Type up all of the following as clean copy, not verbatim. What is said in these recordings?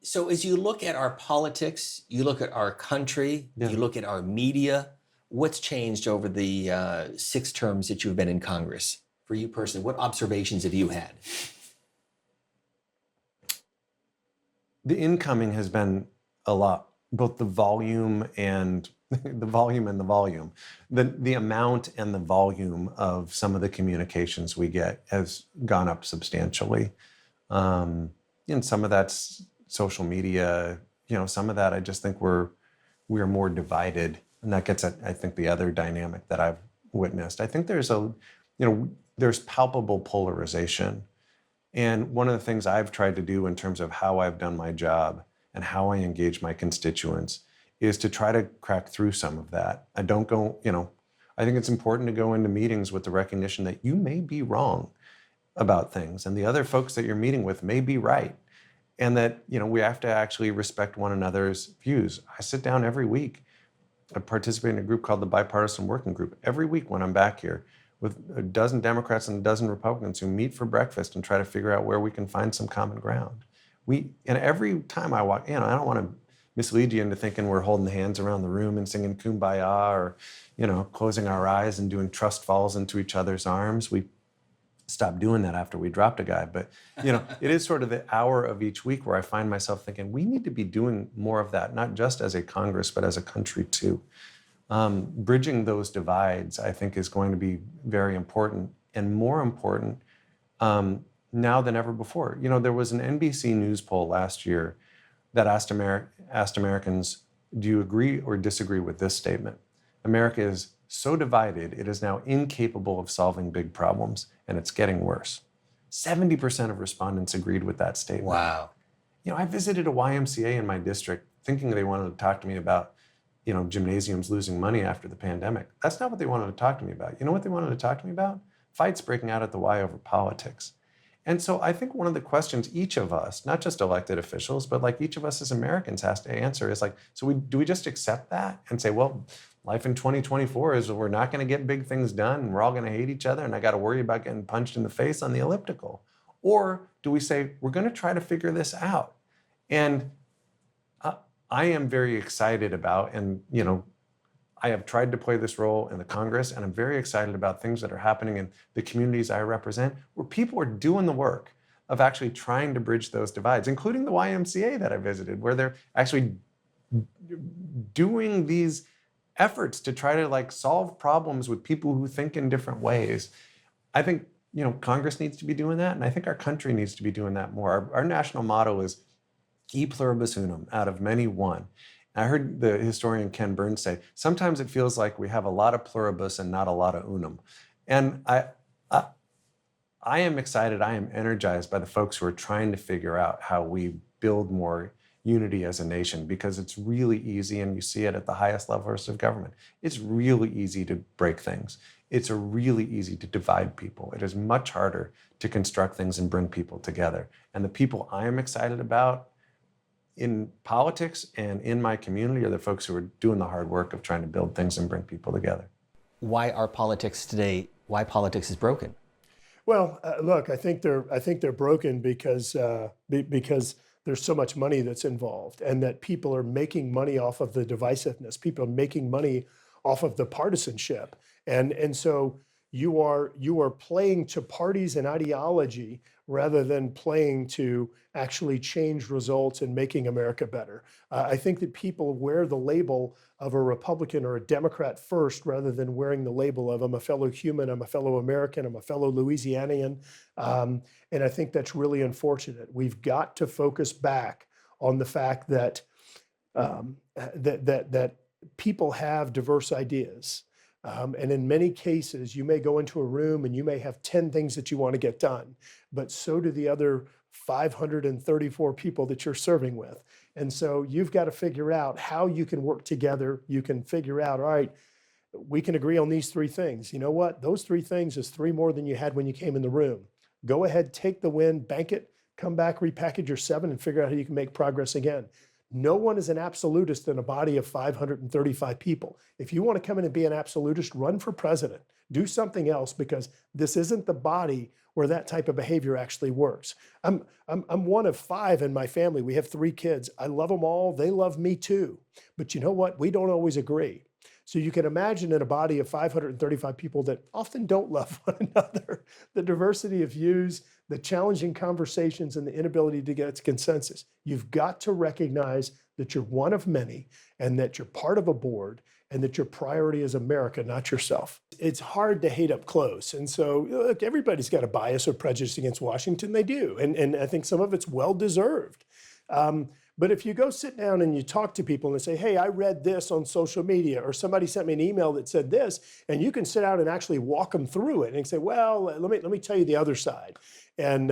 So as you look at our politics, you look at our country, Yeah. you look at our media, what's changed over the 6 terms that you've been in Congress? For you personally, what observations have you had? The incoming has been a lot, both the volume and the volume and the volume. The amount and the volume of some of the communications we get has gone up substantially. And some of that's social media, some of that I just think we are more divided. And that gets at, I think, the other dynamic that I've witnessed. I think there's palpable polarization. And one of the things I've tried to do in terms of how I've done my job and how I engage my constituents is to try to crack through some of that. I don't go, I think it's important to go into meetings with the recognition that you may be wrong about things and the other folks that you're meeting with may be right. And that, we have to actually respect one another's views. I sit down every week. I participate in a group called the Bipartisan Working Group every week when I'm back here, with a dozen Democrats and a dozen Republicans who meet for breakfast and try to figure out where we can find some common ground. And every time I walk in, I don't want to mislead you into thinking we're holding hands around the room and singing Kumbaya or, closing our eyes and doing trust falls into each other's arms. We stopped doing that after we dropped a guy. But, it is sort of the hour of each week where I find myself thinking we need to be doing more of that, not just as a Congress, but as a country too. Bridging those divides, I think, is going to be very important and more important now than ever before. There was an NBC News poll last year that asked Americans, do you agree or disagree with this statement? America is so divided, it is now incapable of solving big problems, and it's getting worse. 70% of respondents agreed with that statement. Wow. I visited a YMCA in my district thinking they wanted to talk to me about gymnasiums losing money after the pandemic. That's not what they wanted to talk to me about. You know what they wanted to talk to me about? Fights breaking out at the Y over politics. And so I think one of the questions each of us, not just elected officials, but like each of us as Americans has to answer is like, do we just accept that and say, well, life in 2024 is we're not going to get big things done and we're all going to hate each other and I got to worry about getting punched in the face on the elliptical? Or do we say, we're going to try to figure this out? And I am very excited about, and I have tried to play this role in the Congress, and I'm very excited about things that are happening in the communities I represent, where people are doing the work of actually trying to bridge those divides, including the YMCA that I visited, where they're actually doing these efforts to try to solve problems with people who think in different ways. I think Congress needs to be doing that, and I think our country needs to be doing that more. Our national motto is E pluribus unum, out of many one. I heard the historian Ken Burns say, sometimes it feels like we have a lot of pluribus and not a lot of unum. And I am excited, I am energized by the folks who are trying to figure out how we build more unity as a nation, because it's really easy, and you see it at the highest levels of government. It's really easy to break things. It's really easy to divide people. It is much harder to construct things and bring people together. And the people I am excited about in politics and in my community are the folks who are doing the hard work of trying to build things and bring people together. Why politics is broken? Well, look, I think they're broken because there's so much money that's involved, and that people are making money off of the divisiveness. People are making money off of the partisanship, and so you are playing to parties and ideology rather than playing to actually change results and making America better. I think that people wear the label of a Republican or a Democrat first, rather than wearing the label of I'm a fellow human, I'm a fellow American, I'm a fellow Louisianian. And I think that's really unfortunate. We've got to focus back on the fact that that people have diverse ideas. And in many cases, you may go into a room and you may have 10 things that you want to get done, but so do the other 534 people that you're serving with. And so you've got to figure out how you can work together. You can figure out, all right, we can agree on these 3 things. You know what? Those 3 things is 3 more than you had when you came in the room. Go ahead, take the win, bank it, come back, repackage your 7, and figure out how you can make progress again. No one is an absolutist in a body of 535 people. If you want to come in and be an absolutist, run for president. Do something else, because this isn't the body where that type of behavior actually works. I'm one of 5 in my family. We have 3 kids. I love them all. They love me too. But you know what? We don't always agree. So you can imagine in a body of 535 people that often don't love one another, the diversity of views, the challenging conversations, and the inability to get to consensus. You've got to recognize that you're one of many, and that you're part of a board, and that your priority is America, not yourself. It's hard to hate up close. And so, look, everybody's got a bias or prejudice against Washington. They do. And I think some of it's well-deserved. But if you go sit down and you talk to people and say, hey, I read this on social media, or somebody sent me an email that said this, and you can sit down and actually walk them through it and say, well, let me tell you the other side. And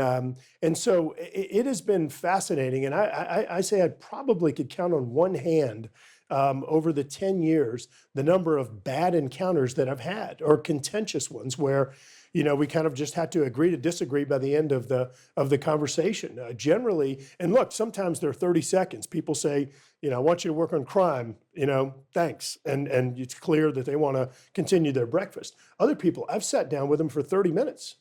so it has been fascinating. And I say I probably could count on one hand over the 10 years the number of bad encounters that I've had, or contentious ones, where we kind of just had to agree to disagree by the end of the conversation. Generally, and look, sometimes they're 30 seconds. People say, I want you to work on crime, thanks. And it's clear that they want to continue their breakfast. Other people, I've sat down with them for 30 minutes,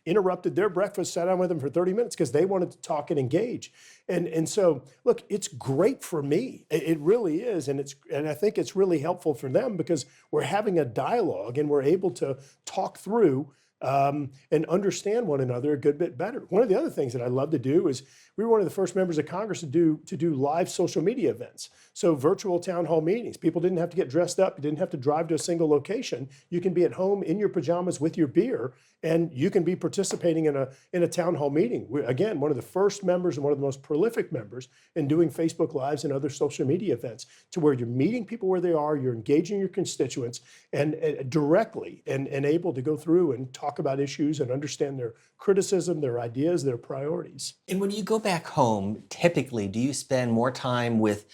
interrupted their breakfast, sat down with them for 30 minutes because they wanted to talk and engage. And so, look, it's great for me. It really is. And I think it's really helpful for them, because we're having a dialogue and we're able to talk through and understand one another a good bit better. One of the other things that I love to do is, we were one of the first members of Congress to do live social media events. So virtual town hall meetings. People didn't have to get dressed up. You didn't have to drive to a single location. You can be at home in your pajamas with your beer, and you can be participating in a town hall meeting. Again, one of the first members and one of the most prolific members in doing Facebook Lives and other social media events, to where you're meeting people where they are, you're engaging your constituents and directly and able to go through and talk about issues and understand their criticism, their ideas, their priorities. And when you go back home, typically, do you spend more time with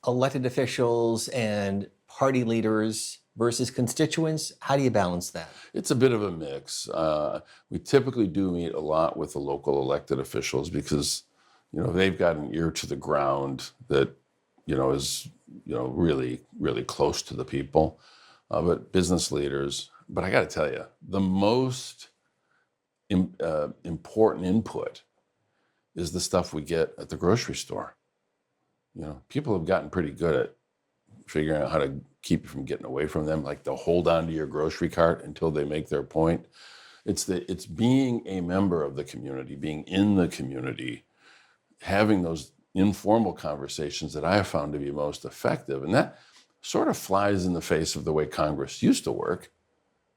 elected officials and party leaders versus constituents? How do you balance that? It's a bit of a mix. We typically do meet a lot with the local elected officials, because they've got an ear to the ground that is really, really close to the people. But business leaders. But I got to tell you, the most important input is the stuff we get at the grocery store. People have gotten pretty good at figuring out how to keep you from getting away from them, like they'll hold on to your grocery cart until they make their point. It's being a member of the community, being in the community, having those informal conversations that I have found to be most effective. And that sort of flies in the face of the way Congress used to work.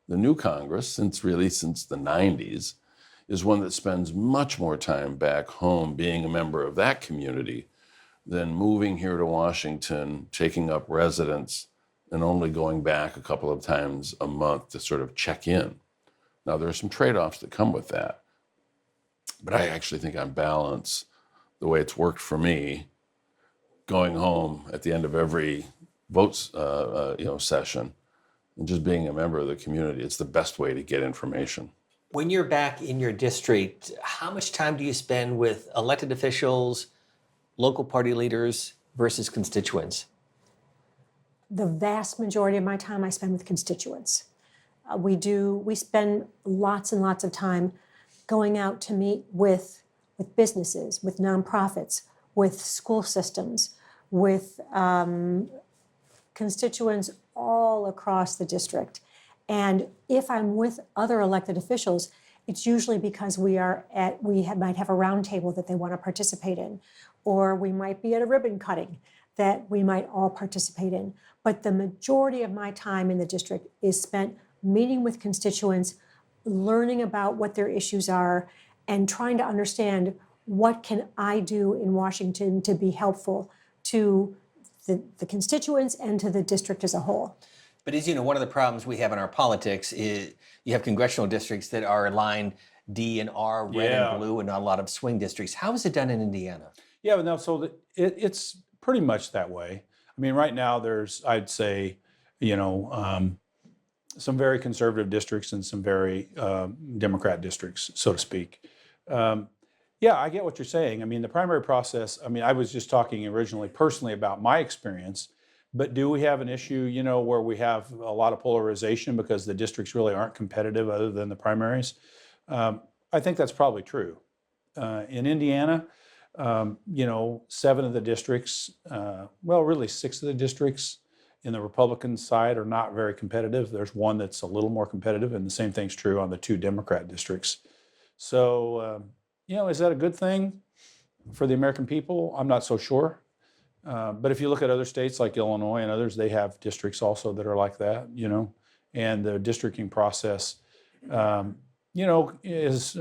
The new Congress, since the 90s, is one that spends much more time back home being a member of that community than moving here to Washington, taking up residence, and only going back a couple of times a month to sort of check in. Now, there are some trade-offs that come with that, but I actually think on balance, the way it's worked for me, going home at the end of every votes session and just being a member of the community, it's the best way to get information. When you're back in your district, how much time do you spend with elected officials, local party leaders versus constituents? The vast majority of my time I spend with constituents. We spend lots and lots of time going out to meet with businesses, with nonprofits, with school systems, with constituents all across the district. And if I'm with other elected officials, it's usually because we might have a roundtable that they want to participate in, or we might be at a ribbon cutting that we might all participate in. But the majority of my time in the district is spent meeting with constituents, learning about what their issues are, and trying to understand what can I do in Washington to be helpful to the constituents and to the district as a whole. But as you know, one of the problems we have in our politics is you have congressional districts that are aligned D and R, red and blue, and not a lot of swing districts. How is it done in Indiana? Yeah, no, so it's pretty much that way. I mean, right now there's, I'd say, some very conservative districts and some very Democrat districts, so to speak. Yeah, I get what you're saying. I mean, the primary process, I mean, I was just talking originally personally about my experience, but do we have an issue, where we have a lot of polarization because the districts really aren't competitive other than the primaries? I think that's probably true. In Indiana, 7 of the districts, well, really 6 of the districts in the Republican side are not very competitive. There's one that's a little more competitive, and the same thing's true on the 2 Democrat districts. So, is that a good thing for the American people? I'm not so sure. But if you look at other states like Illinois and others, they have districts also that are like that, and the districting process, is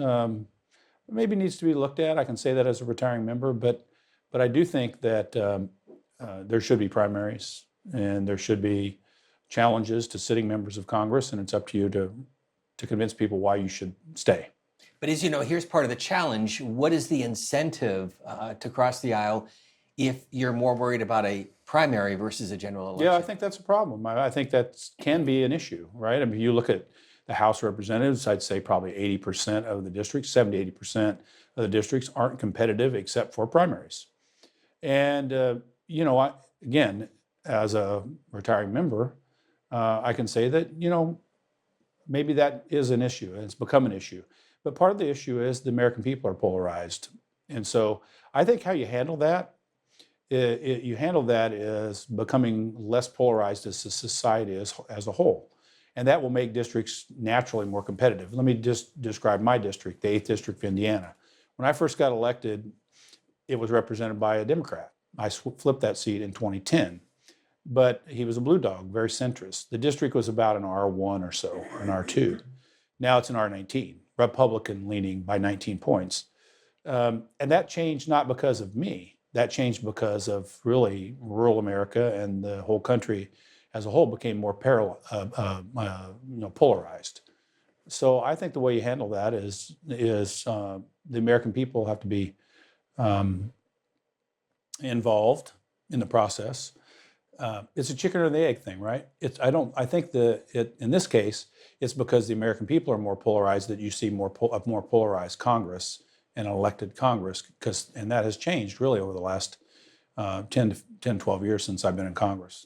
maybe needs to be looked at. I can say that as a retiring member, but I do think that there should be primaries and there should be challenges to sitting members of Congress, and it's up to you to convince people why you should stay. But as you know, here's part of the challenge. What is the incentive to cross the aisle if you're more worried about a primary versus a general election? Yeah, I think that's a problem. I think that can be an issue, right? I mean, you look at the House of Representatives, I'd say probably 80% of the districts, 70, 80% of the districts aren't competitive except for primaries. And, again, as a retiring member, I can say that, maybe that is an issue. It's become an issue. But part of the issue is the American people are polarized. And so I think how you handle that, you handle that as becoming less polarized as a society as a whole. And that will make districts naturally more competitive. Let me just describe my district, the 8th District of Indiana. When I first got elected, it was represented by a Democrat. I flipped that seat in 2010. But he was a blue dog, very centrist. The district was about an R1 or so, an R2. Now it's an R19, Republican leaning by 19 points. And that changed not because of me. That changed because of really rural America, and the whole country as a whole became more polarized. So I think the way you handle that is the American people have to be involved in the process. It's a chicken or the egg thing, right? I think in this case, it's because the American people are more polarized that you see more polarized Congress and elected Congress, and that has changed really over the last 10, 12 years since I've been in Congress.